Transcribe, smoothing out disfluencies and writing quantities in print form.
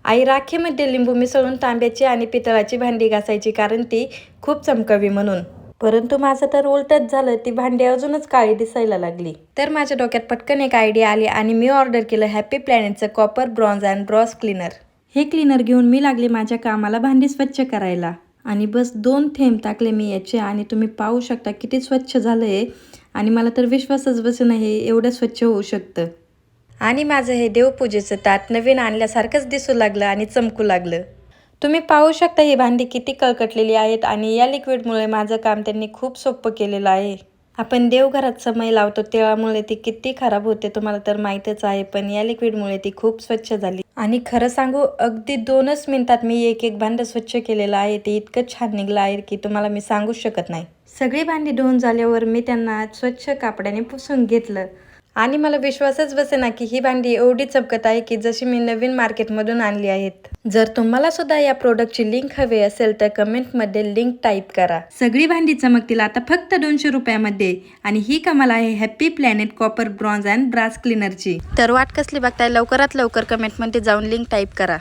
आई राखेमध्ये लिंबू मिसळून तांब्याची आणि पितळाची भांडी घासायची, कारण ती खूप चमकावी म्हणून. परंतु माझं तर उलटच झालं, ती भांडी अजूनच काळी दिसायला लागली. तर माझ्या डोक्यात पटकन एक आयडिया आली आणि मी ऑर्डर केलं हॅपी प्लॅनेटचं copper bronze and brass cleaner. हे क्लीनर घेऊन मी लागले माझ्या कामाला भांडी स्वच्छ करायला. आणि बस 2 थेंब टाकले मी याचे आणि तुम्ही पाहू शकता किती स्वच्छ झालं आहे. आणि मला तर विश्वासच बसेना हे एवढं स्वच्छ होऊ शकतं. आणि माझं हे देवपूजेचं ताट नवीन आणल्यासारखंच दिसू लागलं आणि चमकू लागलं. तुम्ही पाहू शकता ही भांडी किती कळकटलेली आहेत आणि या लिक्विडमुळे माझं काम त्यांनी खूप सोपं केलेलं आहे. आपण देवघरात समय लावतो त्यामुळे ती किती खराब होते तुम्हाला तर माहीतच आहे, पण या लिक्विडमुळे ती खूप स्वच्छ झाली. आणि खरं सांगू, अगदी 2च मिनिटात मी एक भांडं स्वच्छ केलेलं आहे. ते इतकं छान निघलं आहे की तुम्हाला मी सांगूच शकत नाही. सगळी भांडी धुवून झाल्यावर मी त्यांना स्वच्छ कापडाने पुसून घेतलं. आणि मला विश्वासच बसेना की ही भांडी एवढी चमकत आहे की जशी मी नवीन मार्केटमधून आणली आहेत. जर तुम्हाला सुद्धा या प्रोडक्टची लिंक हवी असेल तर कमेंटमध्ये लिंक टाईप करा. सगळी भांडी चमकतील आता फक्त 200 रुपयामध्ये. आणि ही कमाल आहे happy planet copper bronze and brass क्लीनरची. तर वाट कसली बघताय, लवकरात लवकर कमेंटमध्ये जाऊन लिंक टाईप करा.